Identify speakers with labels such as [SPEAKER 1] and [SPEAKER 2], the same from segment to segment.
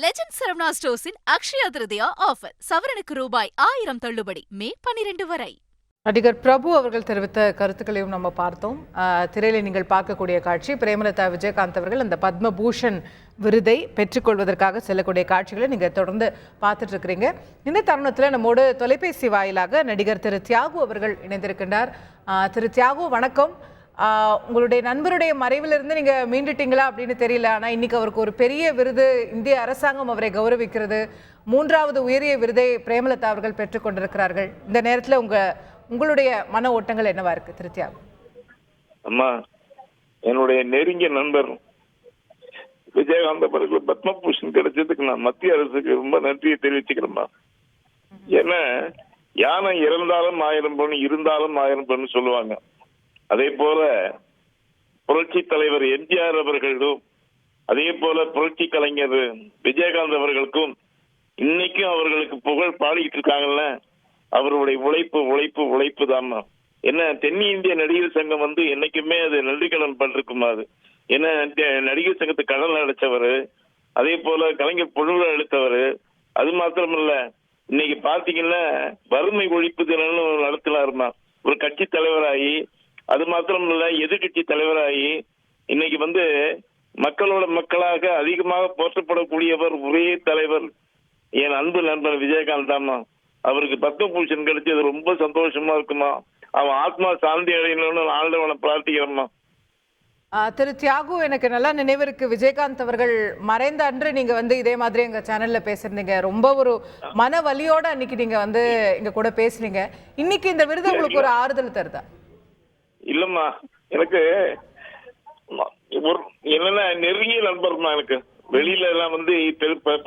[SPEAKER 1] Legend Saravana ஸ்டோர்ஸின் Akshaya Tritiya offer சவரனுக்கு ரூபாய் 1000 தள்ளுபடி மே 12 வரை.
[SPEAKER 2] நடிகர் பிரபு அவர்கள் தெரிவித்த கருத்துக்களையும் நம்ம பார்த்தோம். திரையில நீங்கள் பார்க்கக்கூடிய காட்சி பிரேமலதா விஜயகாந்த் அவர்கள் அந்த பத்மபூஷன் விருதை பெற்றுக்கொள்வதற்காக செல்லக்கூடிய காட்சிகளை நீங்க தொடர்ந்து பார்த்துட்டு இருக்கிறீங்க. இந்த தருணத்தில் நம்மோடு தொலைபேசி வாயிலாக நடிகர் திரு தியாகு அவர்கள் இணைந்திருக்கின்றார். திரு தியாகு வணக்கம். உங்களுடைய நண்பருடைய மறைவிலிருந்து நீங்க மீண்டுட்டீங்களா அப்படின்னு தெரியல. ஆனா இன்னைக்கு அவருக்கு ஒரு பெரிய விருது, இந்திய அரசாங்கம் அவரை கௌரவிக்கிறது. 3வது உயரிய விருதை பிரேமலதா அவர்கள் பெற்றுக்கொண்டிருக்கிறார்கள். இந்த நேரத்தில் உங்களுடைய மன ஓட்டங்கள் என்னவா இருக்கு திரு தியாகு?
[SPEAKER 3] அம்மா, என்னுடைய நெருங்கிய நண்பர் விஜயகாந்த் அவர்கள் பத்மபூஷன் கிடைச்சதுக்கு நான் மத்திய அரசுக்கு ரொம்ப நன்றியை தெரிவிச்சுக்கிறேம்மா. ஏன்னா யானை இறந்தாலும் 1000 பொண்ணு, இருந்தாலும் 1000 பொண்ணு சொல்லுவாங்க. அதே போல புரட்சி தலைவர் எம்ஜிஆர் அவர்களும், அதே போல புரட்சி கலைஞர் விஜயகாந்த் அவர்களுக்கும் இன்னைக்கும் அவர்களுக்கு புகழ் பாடிக்கிட்டு இருக்காங்கல்ல, அவருடைய உழைப்பு உழைப்பு உழைப்பு தாம்மா. என்ன தென்னிந்திய நடிகர் சங்கம் என்னைக்குமே அது நன்றி கடன் பட்டிருக்குமா. அது என்ன நடிகர் சங்கத்துக்கு கடன் அடைச்சவர், அதே போல கலைஞர் பொழுது அளித்தவர். அது மாத்திரமல்ல, இன்னைக்கு பாத்தீங்கன்னா வறுமை ஒழிப்பு தினம்னு நடத்தினாருமா. ஒரு கட்சி தலைவராகி, அது மாத்திரம் இல்ல எதிர்கட்சி தலைவராகி, இன்னைக்கு மக்களோட மக்களாக அதிகமாக போற்றப்படக்கூடியவர் ஒரே தலைவர் என் அன்பு நண்பன் விஜயகாந்த் தாமா. அவருக்கு பத்மபூஷன் கிடைச்சது ரொம்ப சந்தோஷமா இருக்குமா. அவன் ஆத்மா சாந்தி அடையணும்னு ஆண்டவனை பிரார்த்திக்கிறோம்மா.
[SPEAKER 2] திரு தியாகு, எனக்கு நல்லா நினைவு இருக்கு, விஜயகாந்த் அவர்கள் மறைந்த அன்று நீங்க இதே மாதிரி எங்க சேனல்ல பேசிருந்தீங்க. ரொம்ப ஒரு மன வலியோட அன்னைக்கு நீங்க எங்க கூட பேசுனீங்க. இன்னைக்கு இந்த விருது உங்களுக்கு ஒரு ஆறுதல் தருதா?
[SPEAKER 3] இல்லம்மா, எனக்கு ஒரு என்னன்னா நெருங்கிய நண்பர்மா. எனக்கு வெளியில எல்லாம்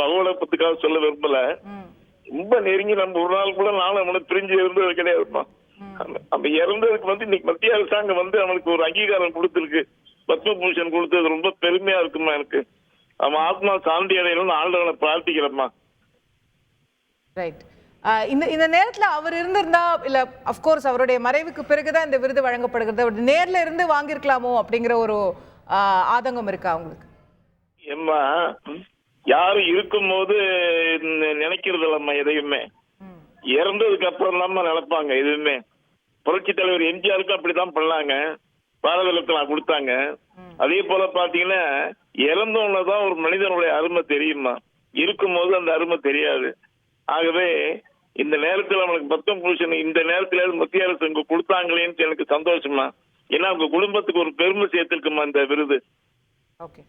[SPEAKER 3] பகவலப்பத்துக்காக சொல்ல விரும்பல. ரொம்ப நெருங்கிய நண்பர். ஒரு நாள் கூட நானும் அவனை பிரிஞ்சு இருந்தது கிடையாதுமா. அப்ப இறந்ததுக்கு இன்னைக்கு மத்திய அரசாங்கம் அவனுக்கு ஒரு அங்கீகாரம் கொடுத்திருக்கு, பத்மபூஷன் கொடுத்தது ரொம்ப பெருமையா இருக்குமா எனக்கு. அவன் ஆத்மா சாந்தி அடையணும்னு ஆண்டவனை பிரார்த்திக்கிறேம்மா.
[SPEAKER 2] ரைட். இந்த நேரத்துல அவர் இருந்திருந்தா, இல்ல அப்கோர்ஸ் அவருடைய மறைவுக்கு பிறகுதான் இந்த விருது வழங்கப்படுகிறது, நேர்ல இருந்து வாங்கிருக்கலாமோ அப்படிங்கிற ஒரு ஆதங்கம் இருக்கா உங்களுக்கு?
[SPEAKER 3] ஏம்மா, யாரும் இருக்கும் போது நினைக்கிறது இல்லம்மா எதையுமே. இறந்ததுக்கு அப்புறம் தான் நினைப்பாங்க எதுவுமே. புரட்சி தலைவர் எம்ஜிஆருக்கு அப்படித்தான் பண்ணாங்க, பாரத ரத்னா கொடுத்தாங்க. அதே போல பாத்தீங்கன்னா இறந்தோன்னதான் ஒரு மனிதனுடைய அருமை தெரியுமா, இருக்கும் போது அந்த அருமை தெரியாது. ஆகவே இந்த நேரத்தில் அவனுக்கு பத்மபூஷன் இந்த நேரத்துல மத்திய அரசு இங்க கொடுத்தாங்களேன்னு எனக்கு சந்தோஷமா. ஏன்னா உங்க குடும்பத்துக்கு ஒரு பெருமை சேர்த்திருக்குமா இந்த விருது.
[SPEAKER 2] Okay,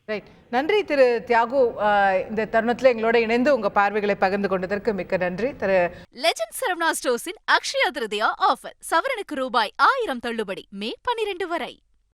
[SPEAKER 2] right. நன்றி திரு தியாகு. இந்த தருணத்துல எங்களோட இணைந்து உங்க பார்வைகளை பகிர்ந்து கொண்டதற்கு மிக்க நன்றி. திரு
[SPEAKER 1] லெஜண்ட் சரவணா ஸ்டோர்ஸின் அக்ஷயா திருதியா ஆஃபர் சவரனுக்கு ரூபாய் 1000 தள்ளுபடி மே 12 வரை.